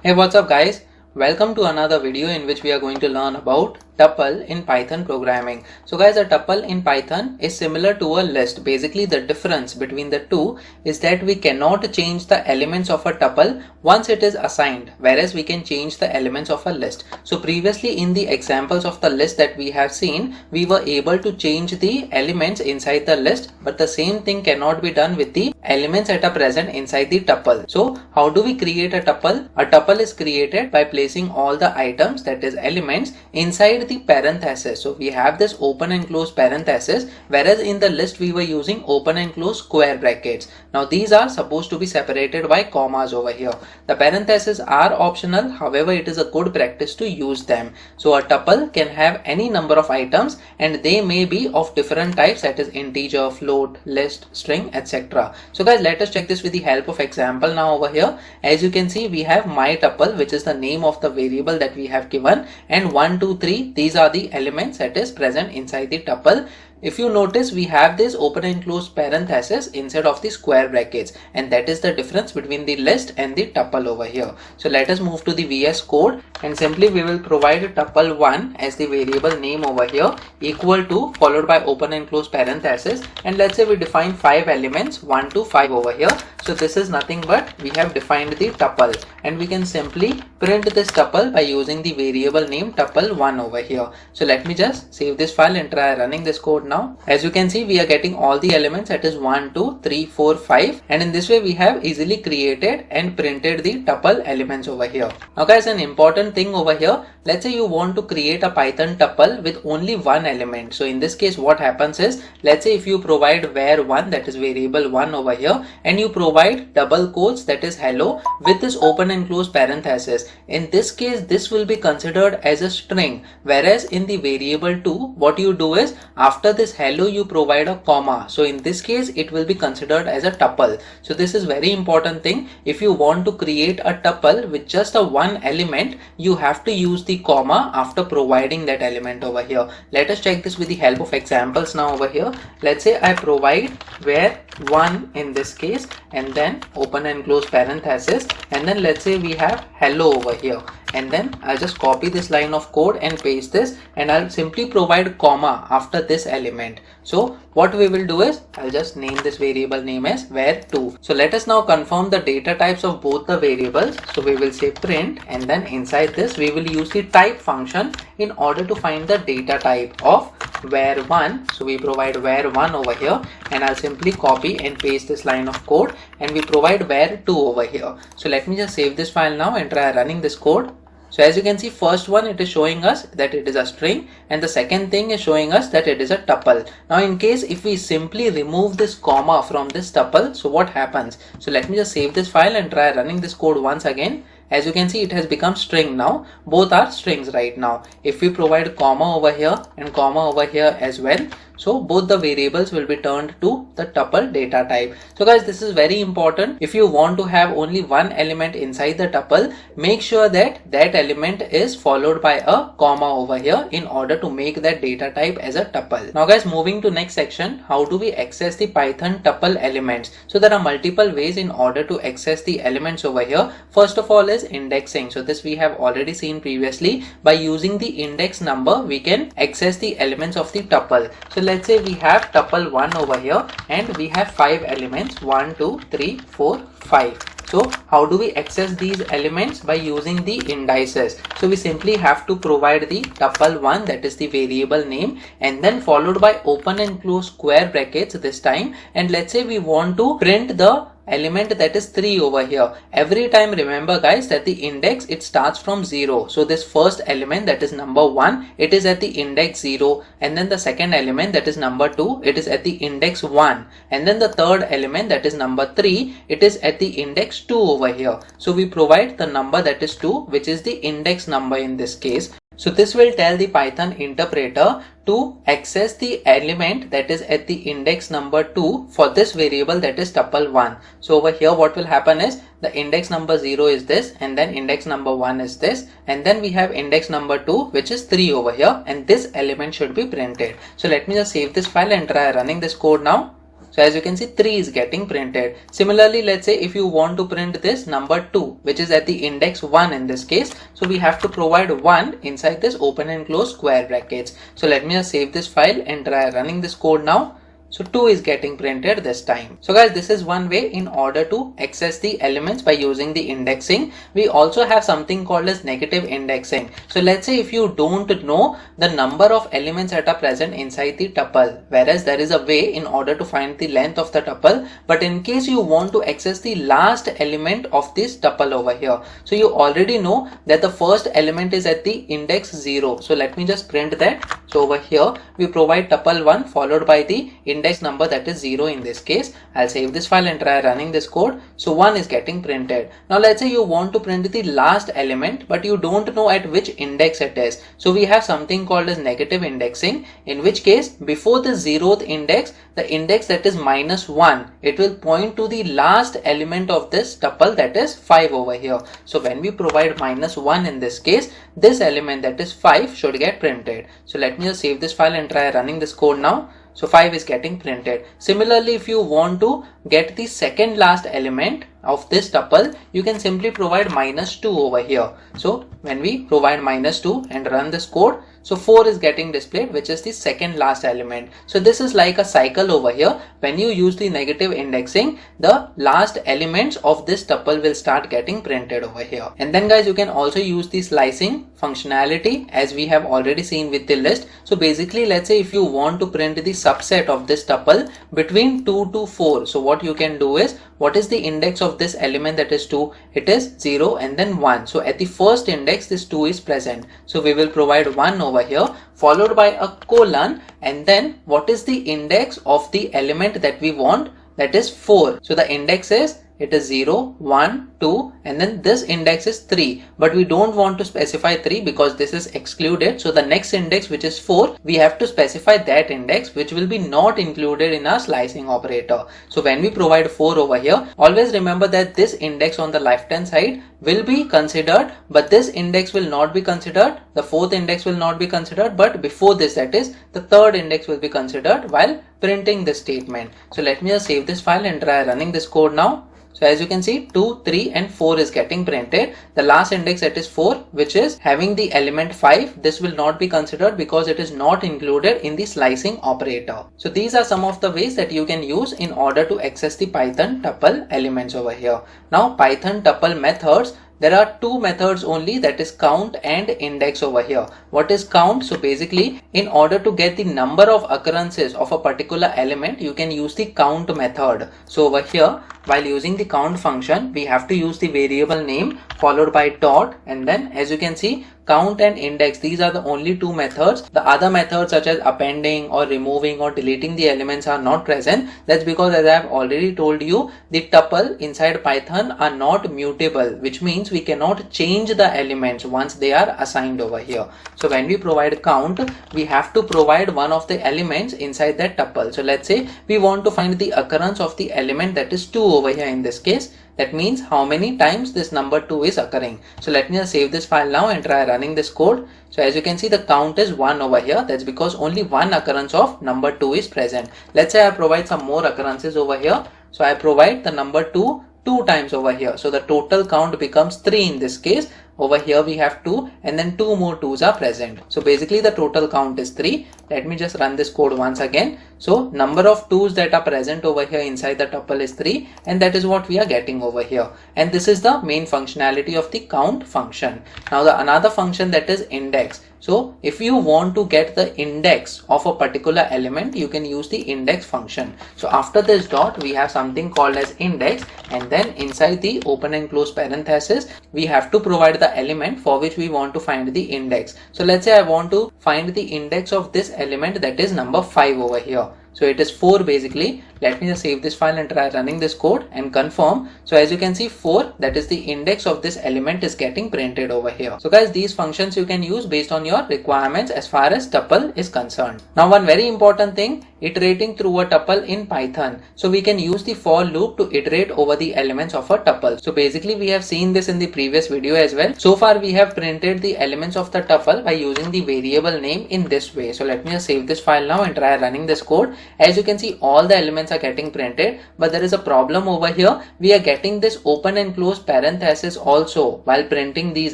Hey, what's up guys? Welcome to another video in which we are going to learn about tuple in Python programming. So guys, a tuple in Python is similar to a list. Basically, the difference between the two is that we cannot change the elements of a tuple once it is assigned, whereas we can change the elements of a list. So previously in the examples of the list that we have seen, we were able to change the elements inside the list, but the same thing cannot be done with the elements that are present inside the tuple. So how do we create a tuple? A tuple is created by placing all the items, that is elements, inside the parenthesis. So we have this open and close parenthesis, whereas in the list we were using open and close square brackets. Now these are supposed to be separated by commas over here. The parentheses are optional, however it is a good practice to use them. So a tuple can have any number of items and they may be of different types, that is integer, float, list, string, etc. So guys, let us check this with the help of example now over here. As you can see, we have my tuple, which is the name of the variable that we have given, and 1, 2, 3, these are the elements that is present inside the tuple. If you notice, we have this open and close parenthesis instead of the square brackets, and that is the difference between the list and the tuple over here. So let us move to the VS Code, and simply we will provide tuple 1 as the variable name over here, equal to followed by open and close parenthesis, and let's say we define 5 elements 1 to 5 over here. So this is nothing but we have defined the tuple, and we can simply print this tuple by using the variable name tuple1 over here. So let me just save this file and try running this code now. As you can see, we are getting all the elements, that is 1, 2, 3, 4, 5, and in this way we have easily created and printed the tuple elements over here. Now guys, an important thing over here, let's say you want to create a Python tuple with only one element. So in this case what happens is, let's say if you provide var1, that is variable 1 over here, and you provide double quotes, that is hello, with this open and close parenthesis. In this case this will be considered as a string, whereas in the variable 2 what you do is, after this hello you provide a comma. So in this case it will be considered as a tuple. So this is very important thing. If you want to create a tuple with just a one element, you have to use the comma after providing that element over here. Let us check this with the help of examples now over here. Let's say I provide var1 in this case, and then open and close parenthesis, and then let's say we have hello over here, and then I'll just copy this line of code and paste this, and I'll simply provide comma after this element. So what we will do is, I'll just name this variable name as var2. So let us now confirm the data types of both the variables. So we will say print, and then inside this we will use the type function in order to find the data type of var1. So we provide var1 over here, and I'll simply copy and paste this line of code, and we provide var2 over here. So let me just save this file now and try running this code. So as you can see, first one, it is showing us that it is a string, and the second thing is showing us that it is a tuple. Now in case if we simply remove this comma from this tuple, so what happens? So let me just save this file and try running this code once again. As you can see, it has become string now. Both are strings right now. If we provide comma over here and comma over here as well, so both the variables will be turned to the tuple data type. So guys, this is very important. If you want to have only one element inside the tuple, make sure that that element is followed by a comma over here in order to make that data type as a tuple. Now guys, moving to next section, how do we access the Python tuple elements? So there are multiple ways in order to access the elements over here. First of all is indexing. So this we have already seen previously. By using the index number, we can access the elements of the tuple. So let's say we have tuple 1 over here, and we have 5 elements 1, 2, 3, 4, 5. So how do we access these elements? By using the indices. So we simply have to provide the tuple 1, that is the variable name, and then followed by open and close square brackets this time, and let's say we want to print the element that is 3 over here. Every time remember guys that the index, it starts from 0. So this first element, that is number 1, it is at the index 0, and then the second element, that is number 2, it is at the index 1, and then the third element, that is number 3, it is at the index 2 over here. So we provide the number that is 2, which is the index number in this case. So this will tell the Python interpreter to access the element that is at the index number 2 for this variable, that is tuple 1. So over here what will happen is, the index number 0 is this, and then index number 1 is this, and then we have index number 2, which is 3 over here, and this element should be printed. So let me just save this file and try running this code now. So as you can see, 3 is getting printed. Similarly, let's say if you want to print this number 2, which is at the index 1 in this case, so we have to provide 1 inside this open and close square brackets. So let me just save this file and try running this code now. So 2 is getting printed this time. So guys, this is one way in order to access the elements by using the indexing. We also have something called as negative indexing. So let's say if you don't know the number of elements that are present inside the tuple, whereas there is a way in order to find the length of the tuple, but in case you want to access the last element of this tuple over here, so you already know that the first element is at the index 0. So let me just print that. So over here we provide tuple 1 followed by the index number, that is 0 in this case. I'll save this file and try running this code. So 1 is getting printed. Now let's say you want to print the last element, but you don't know at which index it is. So we have something called as negative indexing, in which case before the 0th index, the index that is -1, it will point to the last element of this tuple, that is 5 over here. So when we provide -1 in this case, this element that is 5 should get printed. So let me just save this file and try running this code now. So 5 is getting printed. Similarly, if you want to get the second last element of this tuple, you can simply provide -2 over here. So when we provide -2 and run this code, so 4 is getting displayed, which is the second last element. So this is like a cycle over here. When you use the negative indexing, the last elements of this tuple will start getting printed over here. And then guys, you can also use the slicing functionality as we have already seen with the list. So basically, let's say if you want to print the subset of this tuple between 2 to 4. So what you can do is, what is the index of this element that is 2? It is 0 and then 1. So at the first index, this 2 is present. So we will provide 1 over here followed by a colon, and then what is the index of the element that we want? That is 4. So the index is, it is 0, 1, 2, and then this index is 3, but we don't want to specify 3 because this is excluded. So the next index, which is 4, we have to specify that index, which will be not included in our slicing operator. So when we provide 4 over here, always remember that this index on the left hand side will be considered, but this index will not be considered. The fourth index will not be considered, but before this, that is the third index, will be considered while printing this statement. So let me just save this file and try running this code now. So as you can see, 2, 3 and 4 is getting printed. The last index, that is 4, which is having the element 5, this will not be considered because it is not included in the slicing operator. So these are some of the ways that you can use in order to access the Python tuple elements over here. Now Python tuple methods, there are two methods only, that is count and index over here. What is count? So basically, in order to get the number of occurrences of a particular element, you can use the count method. So over here, while using the count function, we have to use the variable name followed by dot, and then as you can see, count and index, these are the only two methods. The other methods such as appending or removing or deleting the elements are not present. That's because, as I have already told you, the tuple inside Python are not mutable, which means we cannot change the elements once they are assigned over here. So when we provide count, we have to provide one of the elements inside that tuple. So let's say we want to find the occurrence of the element that is 2 over here in this case. That means how many times this number 2 is occurring. So let me just save this file now and try running this code. So as you can see, the count is 1 over here. That's because only one occurrence of number 2 is present. Let's say I provide some more occurrences over here. So I provide the number 2 times over here. So the total count becomes 3 in this case. Over here we have 2 and then 2 more 2's are present. So basically the total count is 3. Let me just run this code once again. So number of 2's that are present over here inside the tuple is 3, and that is what we are getting over here. And this is the main functionality of the count function. Now the another function, that is index. So if you want to get the index of a particular element, you can use the index function. So after this dot, we have something called as index, and then inside the open and close parenthesis, we have to provide the element for which we want to find the index. So let's say I want to find the index of this element, that is number 5 over here. So it is 4 basically. Let me just save this file and try running this code and confirm. So as you can see, 4, that is the index of this element, is getting printed over here. So guys, these functions you can use based on your requirements as far as tuple is concerned. Now one very important thing, iterating through a tuple in Python. So we can use the for loop to iterate over the elements of a tuple. So basically we have seen this in the previous video as well. So far we have printed the elements of the tuple by using the variable name in this way. So let me just save this file now and try running this code. As you can see, all the elements are getting printed, but there is a problem over here. We are getting this open and close parenthesis also while printing these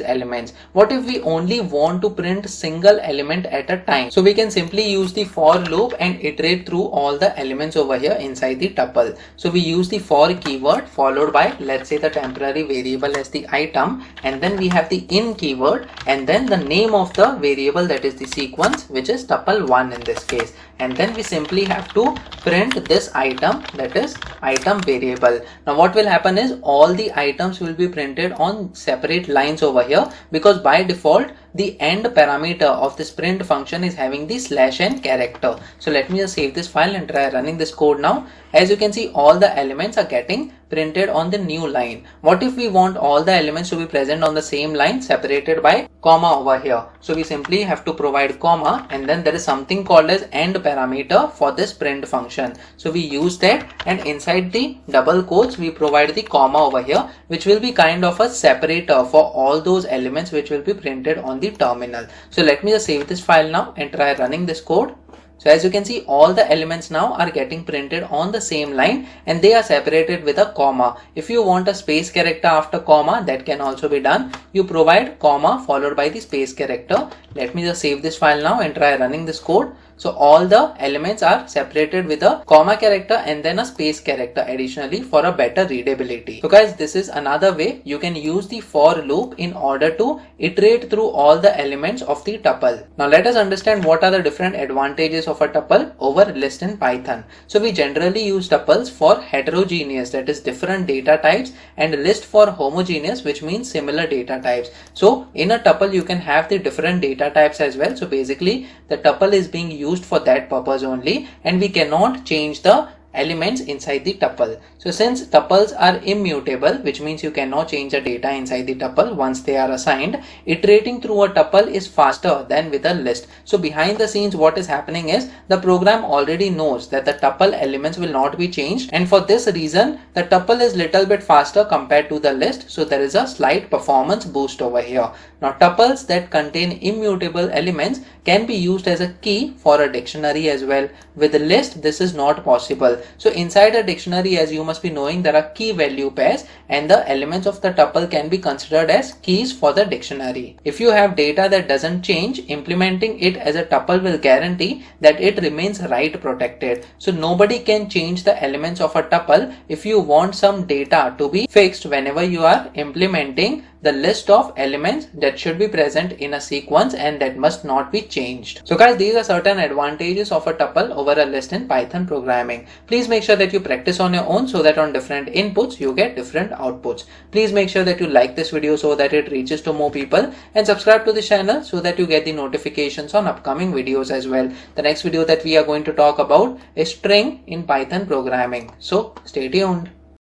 elements. What if we only want to print single element at a time? So we can simply use the for loop and iterate through all the elements over here inside the tuple. So we use the for keyword followed by, let's say, the temporary variable as the item, and then we have the in keyword and then the name of the variable, that is the sequence, which is tuple1 in this case, and then we simply have to print this item, that is item variable. Now what will happen is all the items will be printed on separate lines over here, because by default the end parameter of this print function is having the /n character. So let me just save this file and try running this code now. As you can see, all the elements are getting printed on the new line. What if we want all the elements to be present on the same line separated by comma over here? So we simply have to provide comma, and then there is something called as end parameter for this print function. So we use that, and inside the double quotes we provide the comma over here, which will be kind of a separator for all those elements which will be printed on the terminal. So let me just save this file now and try running this code. So as you can see, all the elements now are getting printed on the same line and they are separated with a comma. If you want a space character after comma, that can also be done. You provide comma followed by the space character. Let me just save this file now and try running this code. So all the elements are separated with a comma character and then a space character additionally for a better readability. So guys, this is another way you can use the for loop in order to iterate through all the elements of the tuple. Now let us understand what are the different advantages of a tuple over list in Python. So we generally use tuples for heterogeneous, that is different data types, and list for homogeneous, which means similar data types. So in a tuple you can have the different data types as well. So basically the tuple is being used for that purpose only, and we cannot change the elements inside the tuple. So since tuples are immutable, which means you cannot change the data inside the tuple once they are assigned, iterating through a tuple is faster than with a list. So behind the scenes what is happening is the program already knows that the tuple elements will not be changed, and for this reason the tuple is little bit faster compared to the list. So there is a slight performance boost over here. Now tuples that contain immutable elements can be used as a key for a dictionary as well. With a list this is not possible. So inside a dictionary, as you must be knowing, there are key value pairs, and the elements of the tuple can be considered as keys for the dictionary. If you have data that doesn't change, implementing it as a tuple will guarantee that it remains write protected. So nobody can change the elements of a tuple if you want some data to be fixed whenever you are implementing the list of elements that should be present in a sequence and that must not be changed. So guys, these are certain advantages of a tuple over a list in Python programming. Please make sure that you practice on your own so that on different inputs you get different outputs. Please make sure that you like this video so that it reaches to more people, and subscribe to the channel so that you get the notifications on upcoming videos as well. The next video that we are going to talk about is string in Python programming. So stay tuned.